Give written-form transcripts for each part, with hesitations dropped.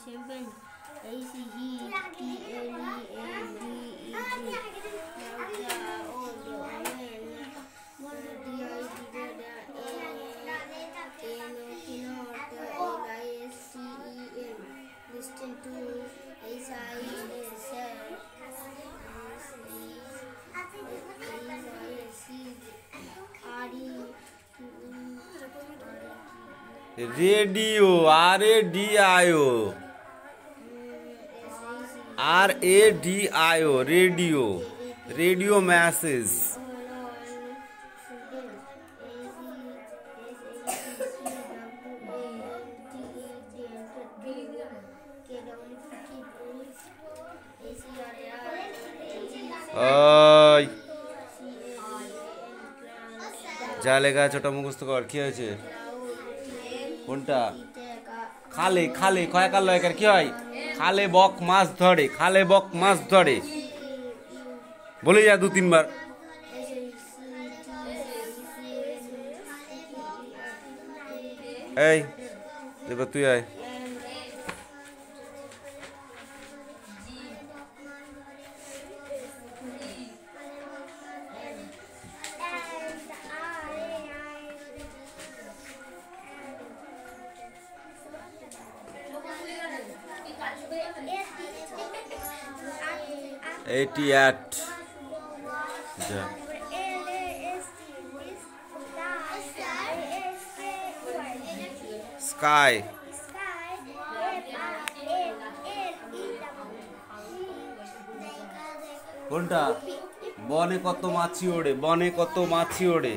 7 Listen to radio RADIO radio radio message যা লেখা আছে ওটা মুখস্থ কর। কি হয়েছে? কোনটা? খালে খালে কয়কার লয়কার কি হয়? খালে বক মাছ ধরে, খালে বক মাছ ধরে বলে যা 2-3 বার। এই এবার তুই আয়। স্কাই কোনটা? বনে কত মাছি ওড়ে, বনে কত মাছি ওড়ে।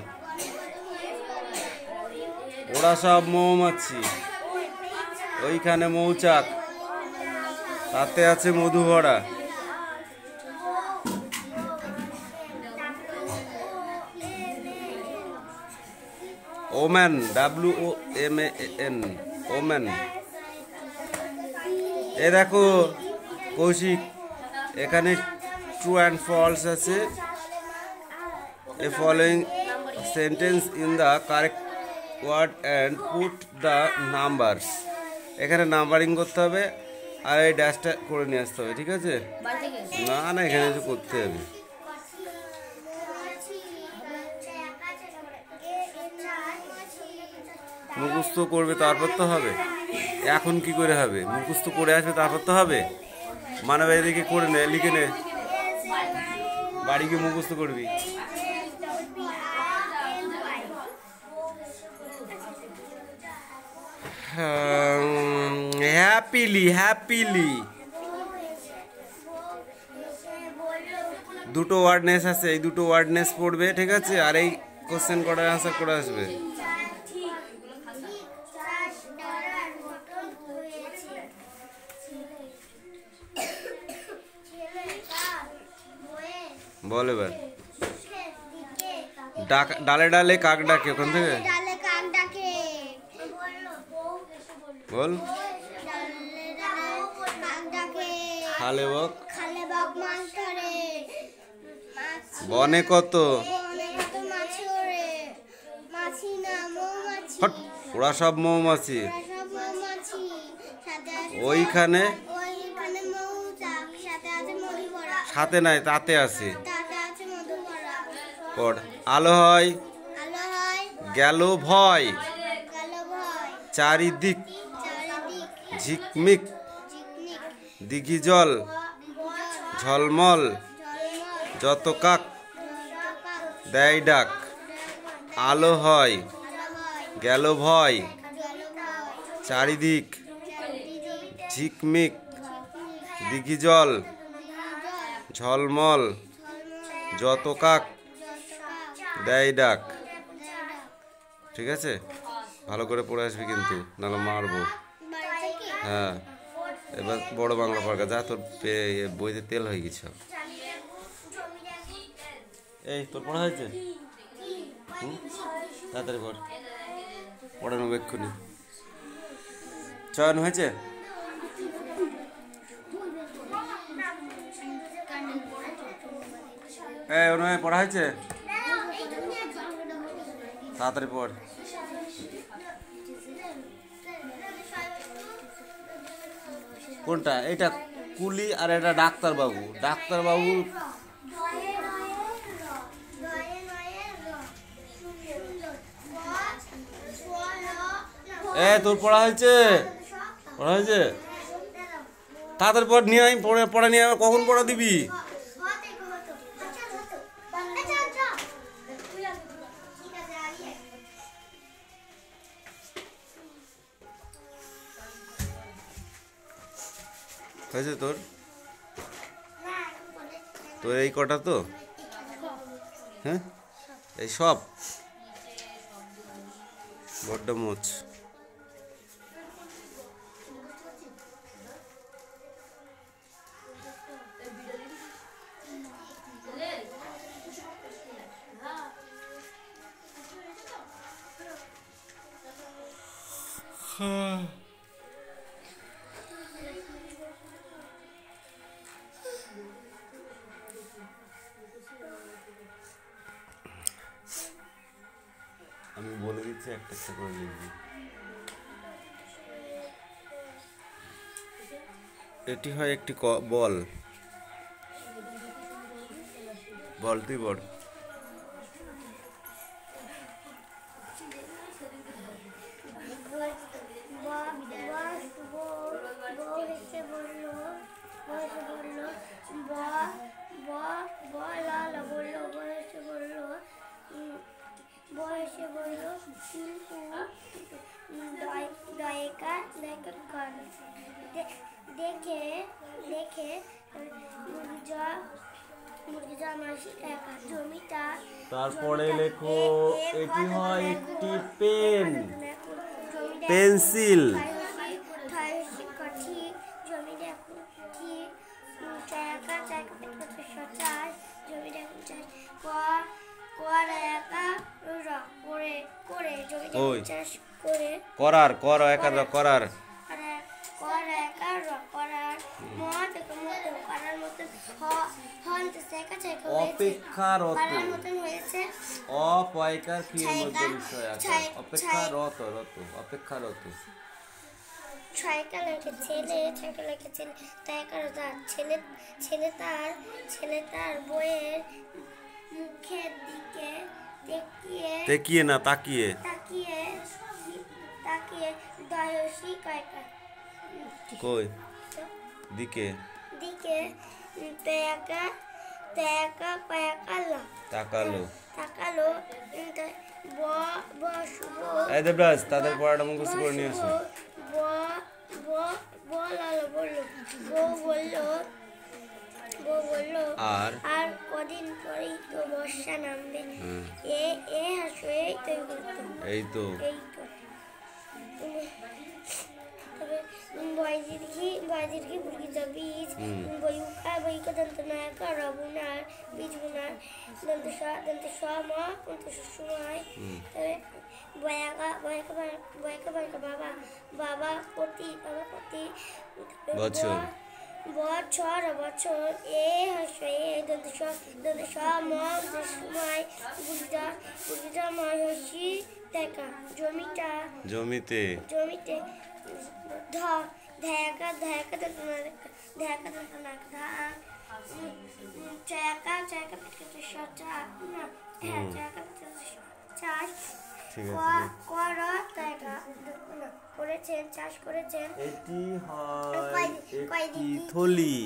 ওরা সব মৌমাছি, ওইখানে মৌচাক, তাতে আছে মধু ভরা। Woman WOMAN woman. এ দেখো কৌশিক, এখানে ট্রু অ্যান্ড ফলস আছে। এ following sentence in the correct word and put the numbers. এখানে নাম্বারিং করতে হবে আর এই ড্যাশটা করে নিয়ে আসতে হবে, ঠিক আছে? না না, এখানে কিছু করতে হবে। মুখস্থ করবে তারপর তো হবে। এখন কি করে হবে? মুখস্থ করে আসবে তারপর তো হবে। মানে এদিকে করে নে, লিখে নে, বাড়ি গিয়ে মুখস্থ করবি। হ্যাপিলি দুটো ওয়ার্ডনেস আছে, এই দুটো ওয়ার্ডনেস পড়বে, ঠিক আছে? আর এই কোশ্চেন করার আনসার করে আসবে। বল এবার। ডালে ডালে কাক ডাকে, ওখান থেকে বল। খালে বক বনে কত, ওরা সব মৌমাছি, ওইখানে সাথে নাই তাতে আছে। আলো হয় গেল ভয়, চারিদিক ঝিকমিক, দিঘি জল ঝলমল, যত কাক দেয় ডাক। আলো হয় গেল ভয়, চারিদিক ঝিকমিক, দিঘি জল ঝলমল, যত কাক দেয় ডাক। ঠিক আছে, ভালো করে পড়ে আসবি কিন্তু, নাহলে মারবো। হ্যাঁ, এবার বড় বাংলা পড়া যা, তোর বইতে তেল হয়ে গেছে। এই তোর পড়া হয়েছে? তাড়াতাড়ি পড়, পড়ানো এক্ষুনি। চয়ন হয়েছে? এই অনুয় পড়া হয়েছে? তাড়াতাড়ি পড়। কোনটা? এটা কুলি আর এটা ডাক্তারবাবু। ডাক্তারবাবু তোর পড়া হয়েছে? পড়া হয়েছে? তাদের পর নিয়ে আই, পড়া নিয়ে আবার কখন পড়া দিবি? হয়েছে তোর? তোর এই কটা তো? হ্যাঁ, এই সব বড্ড মোচ। আমি বলে দিচ্ছি, একটা একটা করে লিখবি। এটি হয় একটি বল। বল, তুই বল। দেখে দেখে জমিটা। তারপরে লেখো, এটি হয় একটি পেন, পেন্সিল। করার কর একার করার অপেক্ষারত। অপয়কার ক্রিয়ার মধ্যে বিষয় আছে। অপেক্ষারত, রত, অপেক্ষারত। ছয়কা লেখে ছেলে, ছয়কা লেখে ছেলে, ছেলে ছেলে তার বইয়ের মুখের দিকে তাকিয়ে না তাকিয়ে দয়সী কয়কা কই দিকে তাকালো। এই দেবরাজ, তাদের পড়াটা মুখস্থ করে নিয়ে আসো। আর কদিন পরেই তো বর্ষা নামবে। এই তো বীজ বইকা বইকা দন্তনায়কা রবুনার বীজ বুনার দন্ত সম সময়। তবে বয়কা বাবা প্রতি বছর বছর এ হাসে দন্ত সময় হসি দেখা জমিতে চাষ করেছেন। এটি হয় একটি থলি।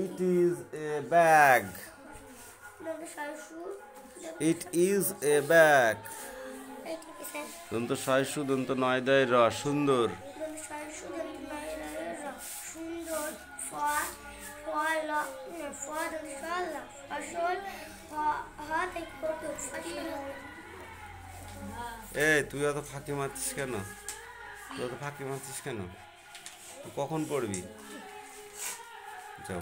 It is a bag. It is a bag. দন্ত শয়সু দন্ত নয়দয় র সুন্দর। তুই অত ফাঁকি মারছিস কেন? তুই কখন পড়বি? যাও,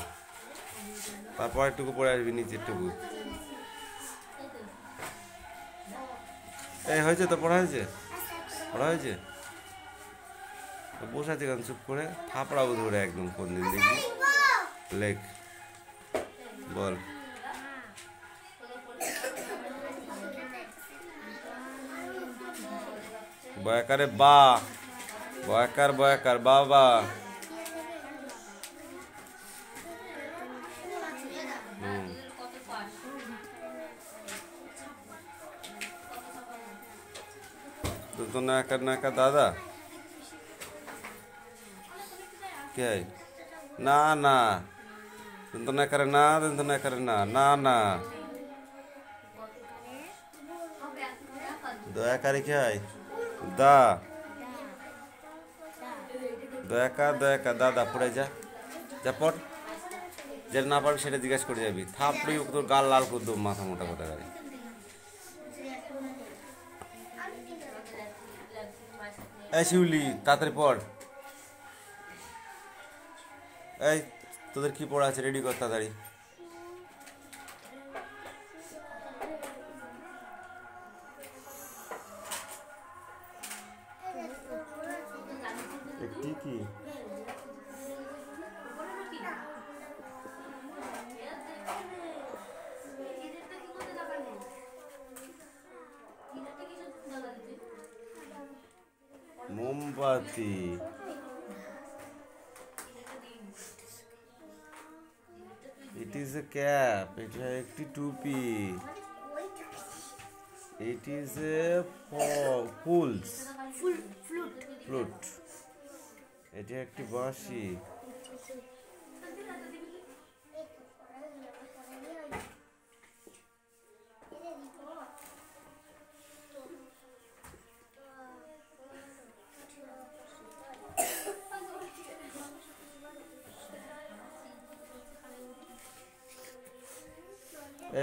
তারপর একটুকু পড়ে আসবি, নিচেরটুকু। হয়েছে তো? পড়া হয়েছে? বসে আছে কেন চুপ করে? থাপড়াবো ধরে একদম। কোন দিন দেখবি? লেখ, বল। বয়াকারে বা, বয়াকার বাবা। তো নাকা দাদা কে না না তো না করে না তো না করে না না না দয়াকারে কে হয় দা দয়াকার দাদা পড়ে যা পড়, যেটা না পারবি সেটা জিজ্ঞাসা করে যাবি, থাপড়ি তোর গাল লাল করে দেবো, মাথা মোটা কথা গাড়ি। এই শিউলি তাড়াতাড়ি পড়, এই তোদের কি পড়া আছে রেডি কর তাড়াতাড়ি। একটি কি মোমবাতি, ইট ইজ এ ক্যাপ, এটা একটি টুপি, ইট ইজ এ ফ্লুট, এটা একটি বাঁশি,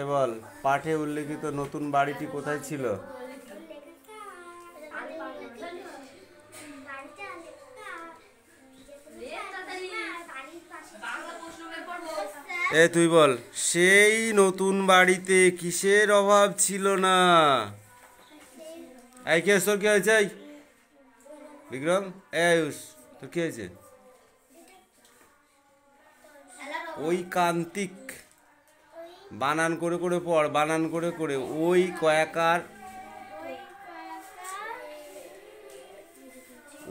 এবার পাঠে উল্লেখিত নতুন বাড়িটি কোথায় ছিল? তুই বল, সেই নতুন বাড়িতে কিসের অভাব ছিল না? এই কে তোর কি হয়েছে? বিক্রম, আয়ুষ তোর কি হয়েছে? ওই কান্তিক, বানান করে করে পড়, বানান করে করে, ওই কয়াকার,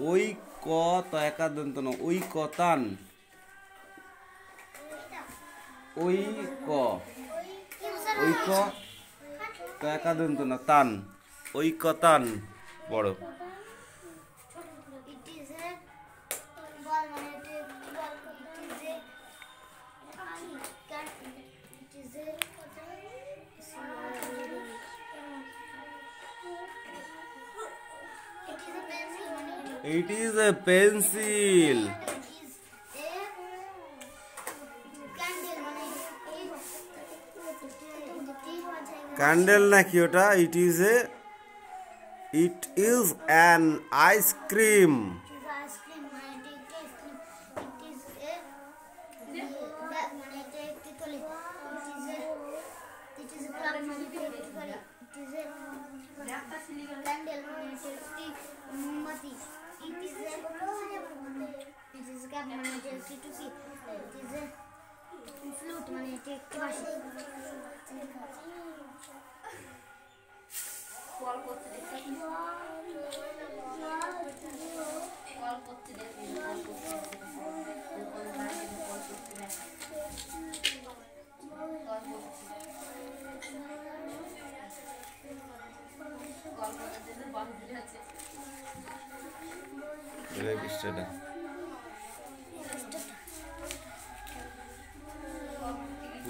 ওই ক তয়াকার দন্ত না, ওই কতান, ওই ক, ওই ক তয়াকার দন্ত না তান, ওই কতান বড়। It is a pencil. Candle নাকি ওটা? It is an ice cream.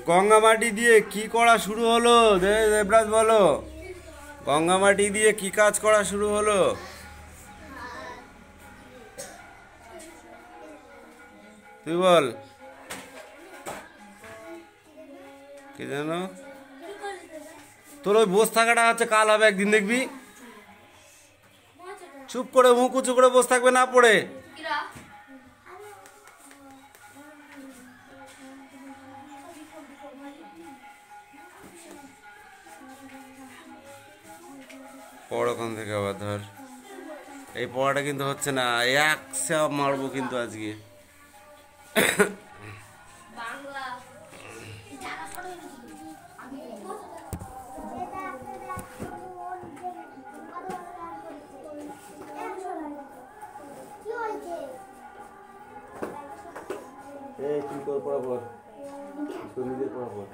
গঙ্গামাটি দিয়ে কি করা শুরু হলো? দেবরাজ বলো, গঙ্গামাটি দিয়ে কি কাজ করা শুরু হলো? তুই বল, কি জানো? তোর ওই বসে থাকাটা হচ্ছে কাল হবে, একদিন দেখবি। চুপ করে মুখ উঁচু করে বসে থাকবে, না পড়ে। পড় ওখান থেকে আবার ধর, এই পড়াটা কিন্তু হচ্ছে না, একশো মারবো কিন্তু আজকে। এই তুই তোর পড়া পড়, তোর নিজের পড়া পড়।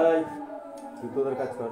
এই তুই তোদের কাজ কর।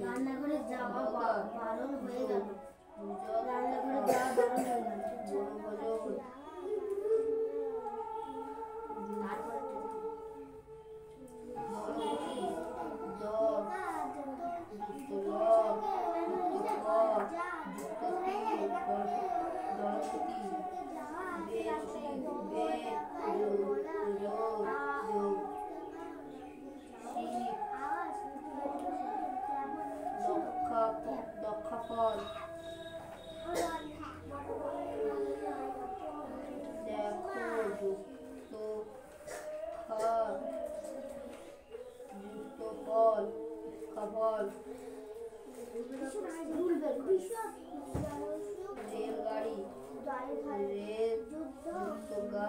রান্নাঘরে যাওয়া বারণ হয়ে গেল। রান্নাঘরে যাওয়া বারণ হয়ে গেল। দক্ষফল দেখো যুক্ত ফল খফল রেলগাড়ি রেল যুক্ত গা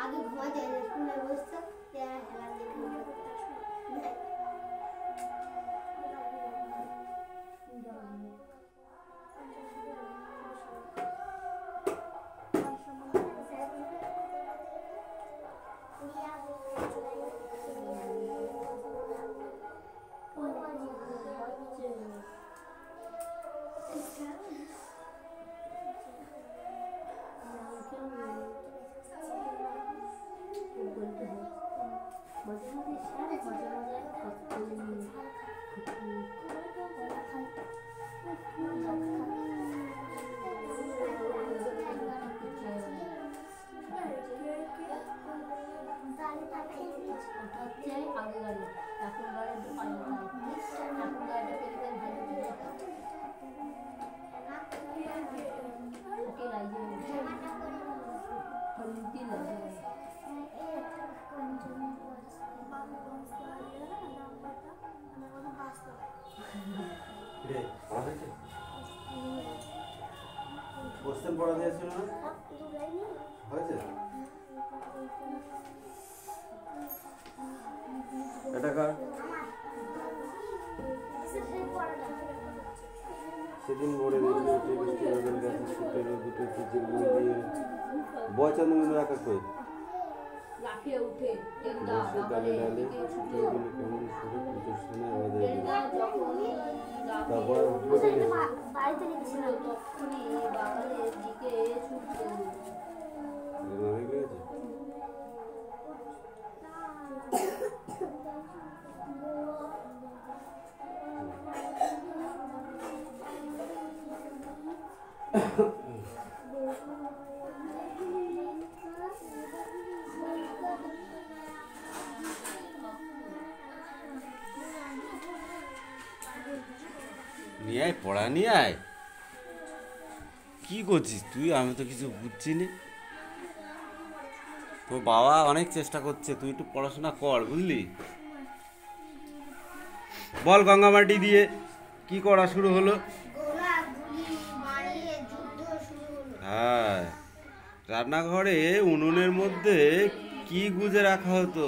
আগে ঘুমা যায় স্কুলে বসতো খেলা কোশ্চেন পড়া দিয়েছিল না হয়েছে এটা কার সেদিন মোড়ে দেখি বৃষ্টি বাদল গাছে ছুটের দুটো পিচের গুঁড়ো দিয়ে বয়চান রাখা কই লাফিয়ে উঠে বসে ডালে ডালে ছুটিগুলো কেমন করে পুজোর সময় আওয়াজ তারপর বাড়িতে গেছিল তখনই বাগানের দিকে ছুটতো নিয়ে আয় পড়া নিয়ে আয় কি করছিস তুই আমি তো কিছু বুঝছি না তোর বাবা অনেক চেষ্টা করছে তুই একটু পড়াশোনা কর বুঝলি বল গঙ্গামাটি দিয়ে কি করা শুরু হলো হ্যাঁ রান্নাঘরে উনুনের মধ্যে কি গুজে রাখা হতো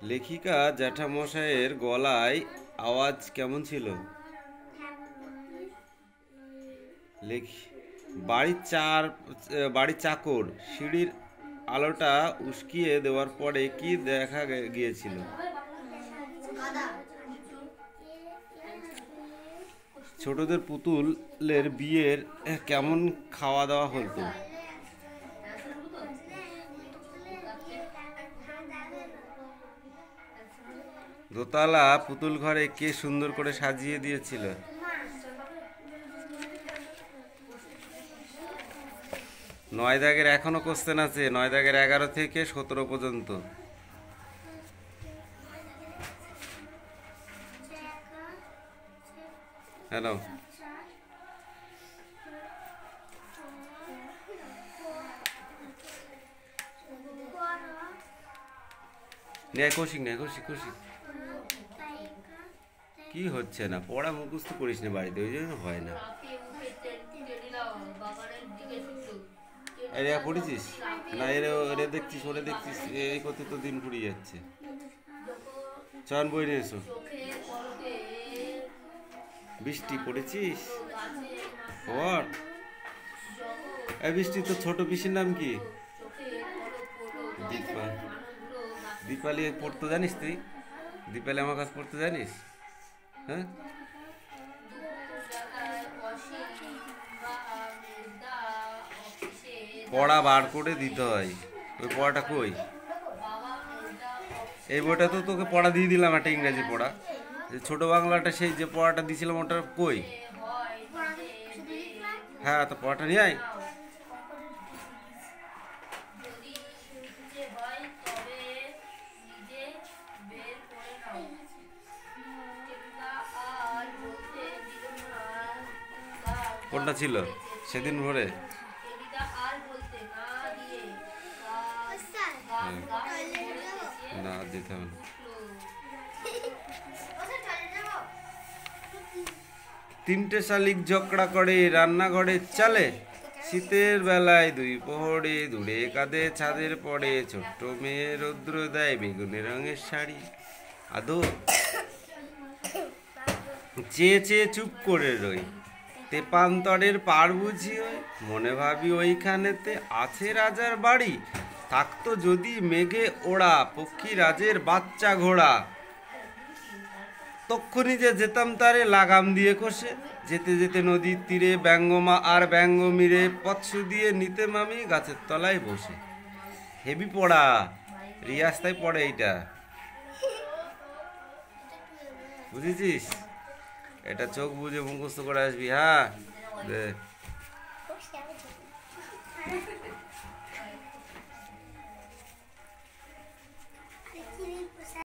লেখিকা জ্যাঠামশাইয়ের গলায় আওয়াজ কেমন ছিল বাড়ির চাকর সিঁড়ির আলোটা উস্কিয়ে দেওয়ার পরে কি দেখা গিয়েছিল ছোটদের পুতুলের বিয়ের কেমন খাওয়া দাওয়া হতো দোতলা পুতুল ঘরে কে সুন্দর করে সাজিয়ে দিয়েছিল নয় দাগের এখনো কোশ্চেন আছে 9 দাগের 11 থেকে 17 পর্যন্ত হ্যালো কৌশিক কি হচ্ছে না পড়া মুখস্থ করিস না বাড়িতে ওই জন্য হয় না এরা পড়েছিস না এরা দেখছিস ওরা দেখছিস এই করতে তো দিন ফুরিয়ে যাচ্ছে চয়ন বই নিয়ে এসো বৃষ্টি পড়েছিস এই বৃষ্টি, তো ছোট পিসির নাম কি? চোখে পলক পড়লো, দীপা। মানুষগুলো দীপালি পড়তে জানিস তুই? দীপালি আমার কাছে পড়তে জানিস? হ্যাঁ, পড়া বার করে দিতে হয়। ওই পড়াটা কই? এই বইটা তো তোকে পড়া দিয়ে দিলাম, একটা ইংরেজি পড়া। যে ছোট বাংলাটা সেই যে পড়াটা দিয়েছিলাম ওটা কই? হ্যাঁ, তো পড়াটা নিয়ে আয়। কোনটা ছিল সেদিন ভোরে? না, দিতে হবে না। তিনটে শালিক ঝগড়া করে রান্নাঘরে চালে, শীতের বেলায় দুই প্রহরে দূরে কাঁধে ছাদের পড়ে ছোট্ট মেয়ে রৌদ্র দেয় বেগুনি রঙের শাড়ি। আদৌ চেয়ে চেয়ে চুপ করে রই, তেপান্তরের পার বুঝি ওই, মনে ভাবি ওইখানেতে আছে রাজার বাড়ি, থাকতো যদি মেঘে ওড়া পক্ষী রাজের বাচ্চা ঘোড়া। তক্ষুনি যে যেতাম তারে লাগাম দিয়ে কষে, যেতে যেতে নদীর তীরে ব্যঙ্গমা আর ব্যঙ্গমীরে পথসু দিয়ে নিতেম আমি গাছের তলায় বসে। হেভি পড়া, রিয়াস্তায় পড়ে এইটা, বুঝেছিস? এটা চোখ বুঝে মুখস্থ করে আসবি। হ্যাঁ, দে।